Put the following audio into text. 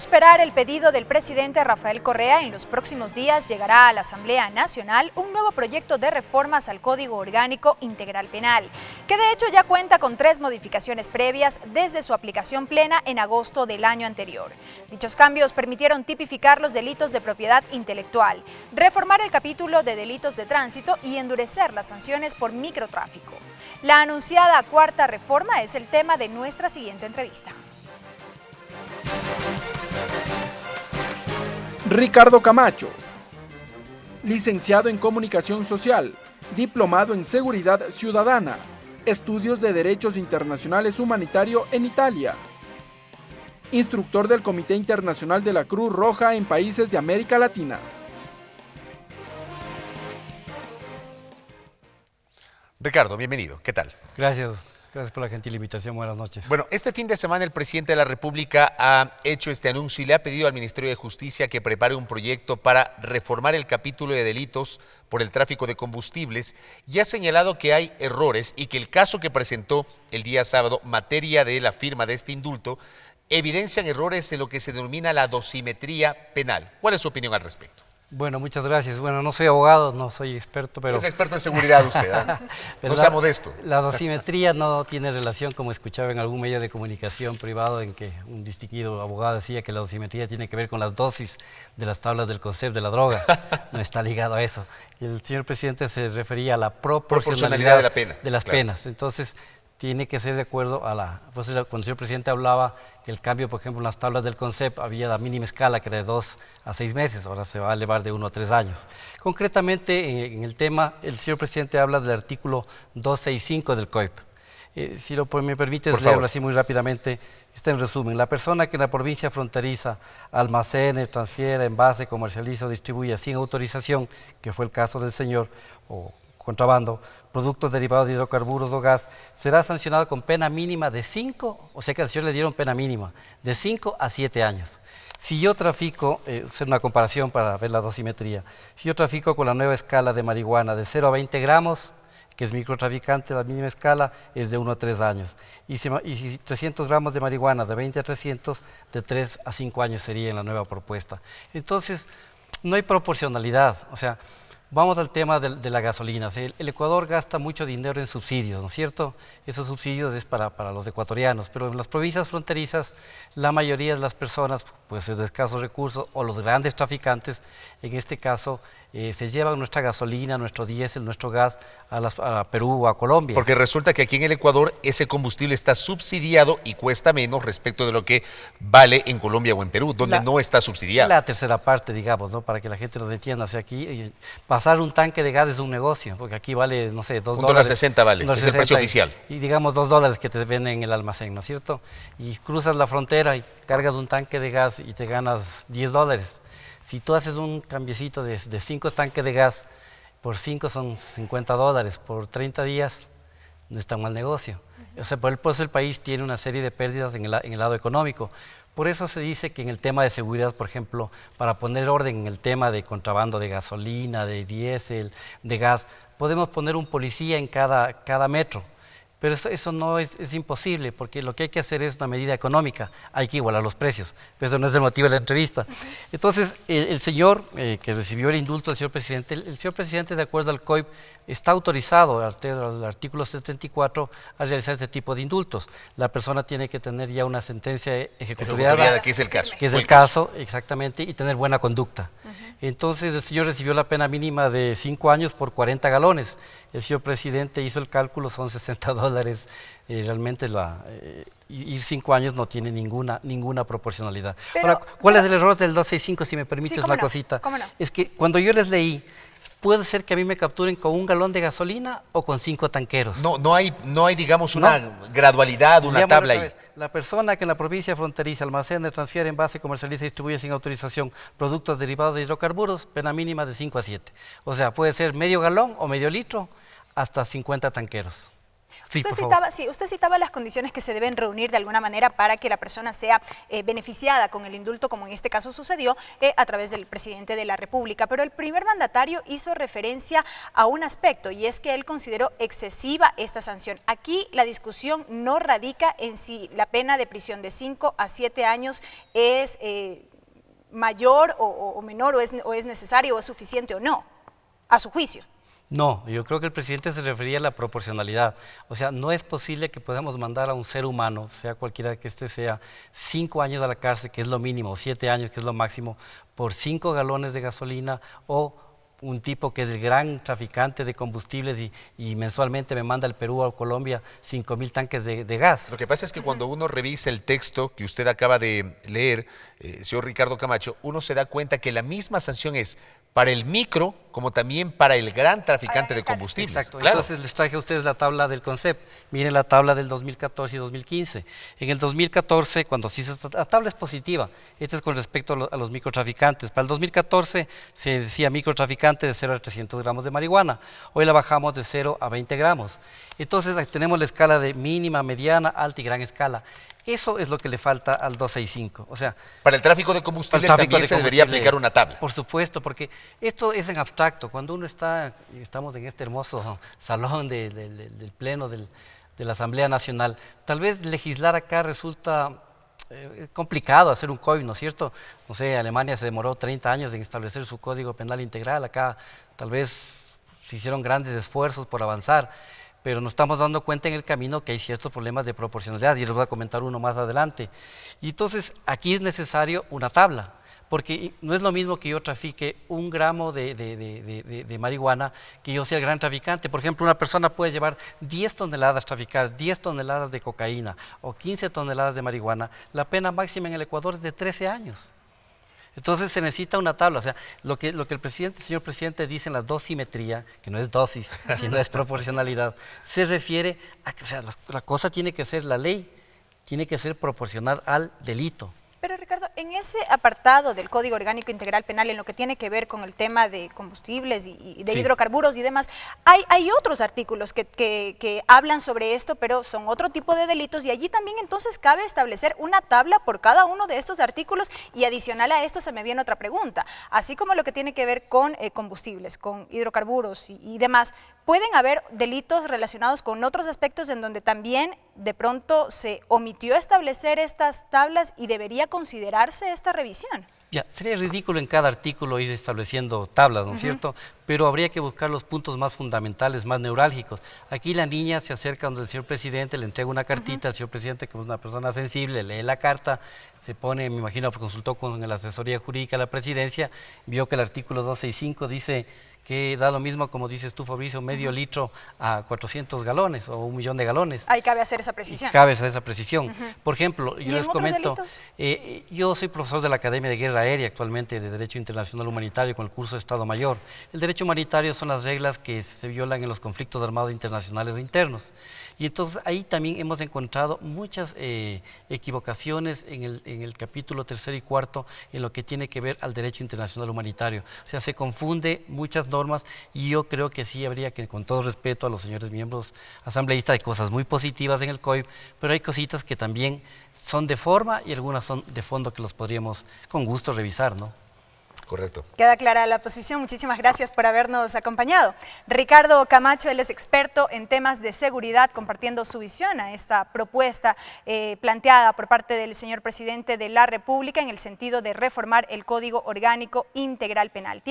esperar el pedido del presidente Rafael Correa, en los próximos días llegará a la Asamblea Nacional un nuevo proyecto de reformas al Código Orgánico Integral Penal, que de hecho ya cuenta con 3 modificaciones previas desde su aplicación plena en agosto del año anterior. Dichos cambios permitieron tipificar los delitos de propiedad intelectual, reformar el capítulo de delitos de tránsito y endurecer las sanciones por microtráfico. La anunciada cuarta reforma es el tema de nuestra siguiente entrevista. Ricardo Camacho, licenciado en Comunicación Social, diplomado en Seguridad Ciudadana, estudios de Derechos Internacionales Humanitario en Italia, instructor del Comité Internacional de la Cruz Roja en países de América Latina. Ricardo, bienvenido. ¿Qué tal? Gracias. Gracias por la gentil invitación. Buenas noches. Bueno, este fin de semana el presidente de la República ha hecho este anuncio y le ha pedido al Ministerio de Justicia que prepare un proyecto para reformar el capítulo de delitos por el tráfico de combustibles y ha señalado que hay errores y que el caso que presentó el día sábado, materia de la firma de este indulto, evidencian errores en lo que se denomina la dosimetría penal. ¿Cuál es su opinión al respecto? Bueno, muchas gracias. Bueno, no soy abogado, no soy experto, pero... Es experto en seguridad usted, ¿eh? No sea modesto. La dosimetría no tiene relación, como escuchaba en algún medio de comunicación privado, en que un distinguido abogado decía que la dosimetría tiene que ver con las dosis de las tablas del concepto de la droga. No está ligado a eso. El señor presidente se refería a la proporcionalidad de la pena. De las penas. Entonces, tiene que ser de acuerdo a la... Pues cuando el señor presidente hablaba que el cambio, por ejemplo, en las tablas del CONCEP había la mínima escala que era de 2 a 6 meses, ahora se va a elevar de 1 a 3 años. Concretamente, en el tema, el señor presidente habla del artículo 265 del COIP. Si me permites leerlo así muy rápidamente, está en resumen. La persona que en la provincia fronteriza almacene, transfiera, envase, comercializa o distribuya sin autorización, que fue el caso del señor, o contrabando, productos derivados de hidrocarburos o gas, será sancionado con pena mínima de 5, o sea que al señor le dieron pena mínima, de 5 a 7 años. Si yo trafico, hacer una comparación para ver la dosimetría, si yo trafico con la nueva escala de marihuana de 0 a 20 gramos, que es microtraficante, la mínima escala es de 1 a 3 años. Y si 300 gramos de marihuana de 20 a 300, de 3 a 5 años sería en la nueva propuesta. Entonces, no hay proporcionalidad, o sea, vamos al tema de la gasolina. El Ecuador gasta mucho dinero en subsidios, ¿no es cierto? Esos subsidios es para los ecuatorianos, pero en las provincias fronterizas la mayoría de las personas, pues de escasos recursos, o los grandes traficantes, en este caso, se llevan nuestra gasolina, nuestro diésel, nuestro gas a Perú o a Colombia. Porque resulta que aquí en el Ecuador ese combustible está subsidiado y cuesta menos respecto de lo que vale en Colombia o en Perú, donde no está subsidiado. La tercera parte, digamos, ¿no? Para que la gente nos entienda. O sea, aquí pasar un tanque de gas es un negocio, porque aquí vale, no sé, $2. $1.60 vale, es el precio oficial. Y digamos $2 que te venden en el almacén, ¿no es cierto? Y cruzas la frontera y cargas un tanque de gas y te ganas $10. Si tú haces un cambiecito de 5 tanques de gas, por 5 son $50, por 30 días no es tan mal negocio. O sea, por eso el país tiene una serie de pérdidas en el lado económico. Por eso se dice que en el tema de seguridad, por ejemplo, para poner orden en el tema de contrabando de gasolina, de diésel, de gas, podemos poner un policía en cada metro. Pero eso no es imposible, porque lo que hay que hacer es una medida económica, hay que igualar los precios, pero eso no es el motivo de la entrevista. Entonces, el señor que recibió el indulto del señor presidente, el señor presidente, de acuerdo al COIP, está autorizado al artículo 74 a realizar este tipo de indultos. La persona tiene que tener ya una sentencia ejecutoriada, que es el caso. Que es el caso, exactamente, y tener buena conducta. Entonces el señor recibió la pena mínima de 5 años por 40 galones. El señor presidente hizo el cálculo, son $60. Realmente ir 5 años no tiene ninguna proporcionalidad. Ahora, ¿cuál es el error del 265, si me permites una cosita? ¿Cómo no? Es que cuando yo les leí, puede ser que a mí me capturen con 1 galón de gasolina o con 5 tanqueros. No hay digamos, una gradualidad, una tabla ahí. La persona que en la provincia fronteriza almacena, transfiere, envase, comercializa y distribuye sin autorización productos derivados de hidrocarburos, pena mínima de 5 a 7. O sea, puede ser medio galón o medio litro hasta 50 tanqueros. Sí, por favor. Usted citaba las condiciones que se deben reunir de alguna manera para que la persona sea beneficiada con el indulto, como en este caso sucedió, a través del presidente de la República. Pero el primer mandatario hizo referencia a un aspecto, y es que él consideró excesiva esta sanción. Aquí la discusión no radica en si la pena de prisión de 5 a 7 años es mayor o menor, o es necesario o es suficiente o no, a su juicio. No, yo creo que el presidente se refería a la proporcionalidad. O sea, no es posible que podamos mandar a un ser humano, sea cualquiera que sea, 5 años a la cárcel, que es lo mínimo, o 7 años, que es lo máximo, por 5 galones de gasolina, o un tipo que es el gran traficante de combustibles y mensualmente me manda al Perú o a Colombia 5,000 tanques de gas. Lo que pasa es que cuando uno revisa el texto que usted acaba de leer, señor Ricardo Camacho, uno se da cuenta que la misma sanción es para el micro como también para el gran traficante de combustibles. Exacto, claro. Entonces les traje a ustedes la tabla del CONCEP. Miren la tabla del 2014 y 2015. En el 2014, cuando se hizo la tabla es positiva, esta es con respecto a los microtraficantes. Para el 2014 se decía microtraficante de 0 a 300 gramos de marihuana. Hoy la bajamos de 0 a 20 gramos. Entonces ahí tenemos la escala de mínima, mediana, alta y gran escala. Eso es lo que le falta al 265. O sea, para el tráfico de combustible también se debería aplicar una tabla. Por supuesto, porque esto es en abstracto. Cuando uno estamos en este hermoso salón del pleno de la Asamblea Nacional, tal vez legislar acá resulta complicado, hacer un código, ¿no es cierto? No sé, Alemania se demoró 30 años en establecer su código penal integral. Acá tal vez se hicieron grandes esfuerzos por avanzar, pero nos estamos dando cuenta en el camino que hay ciertos problemas de proporcionalidad, y les voy a comentar uno más adelante. Y entonces aquí es necesario una tabla, porque no es lo mismo que yo trafique 1 gramo de marihuana que yo sea el gran traficante. Por ejemplo, una persona puede llevar 10 toneladas, traficar 10 toneladas de cocaína o 15 toneladas de marihuana. La pena máxima en el Ecuador es de 13 años. Entonces se necesita una tabla. O sea, lo que el señor presidente dice en la dosimetría, que no es dosis, sino es proporcionalidad, se refiere a que, o sea, la cosa tiene que ser, la ley tiene que ser proporcional al delito. Pero Ricardo, en ese apartado del Código Orgánico Integral Penal, en lo que tiene que ver con el tema de combustibles y de hidrocarburos y demás, hay otros artículos que hablan sobre esto, pero son otro tipo de delitos, y allí también entonces cabe establecer una tabla por cada uno de estos artículos. Y adicional a esto se me viene otra pregunta, así como lo que tiene que ver con combustibles, con hidrocarburos y demás, ¿pueden haber delitos relacionados con otros aspectos en donde también de pronto se omitió establecer estas tablas y debería considerarse esta revisión? Ya, sería ridículo en cada artículo ir estableciendo tablas, ¿no es cierto? Pero habría que buscar los puntos más fundamentales, más neurálgicos. Aquí la niña se acerca donde el señor presidente, le entrega una cartita al señor presidente, que es una persona sensible, lee la carta, se pone, me imagino, consultó con la asesoría jurídica de la presidencia, vio que el artículo 265 dice que da lo mismo, como dices tú, Fabricio, medio litro a 400 galones o 1 millón de galones. Ahí cabe hacer esa precisión. Cabe hacer esa precisión. Por ejemplo, yo les comento, delitos? Yo soy profesor de la Academia de Guerra Aérea actualmente, de Derecho Internacional Humanitario, con el curso de Estado Mayor. El derecho humanitario son las reglas que se violan en los conflictos armados internacionales o internos. Y entonces ahí también hemos encontrado muchas equivocaciones en el capítulo 3 y 4 en lo que tiene que ver al derecho internacional humanitario. O sea, se confunde muchas normas, y yo creo que sí habría que, con todo respeto a los señores miembros asambleístas, hay cosas muy positivas en el COIP, pero hay cositas que también son de forma y algunas son de fondo que los podríamos con gusto revisar, ¿no? Correcto. Queda clara la posición. Muchísimas gracias por habernos acompañado. Ricardo Camacho, él es experto en temas de seguridad, compartiendo su visión a esta propuesta planteada por parte del señor presidente de la República en el sentido de reformar el Código Orgánico Integral Penal.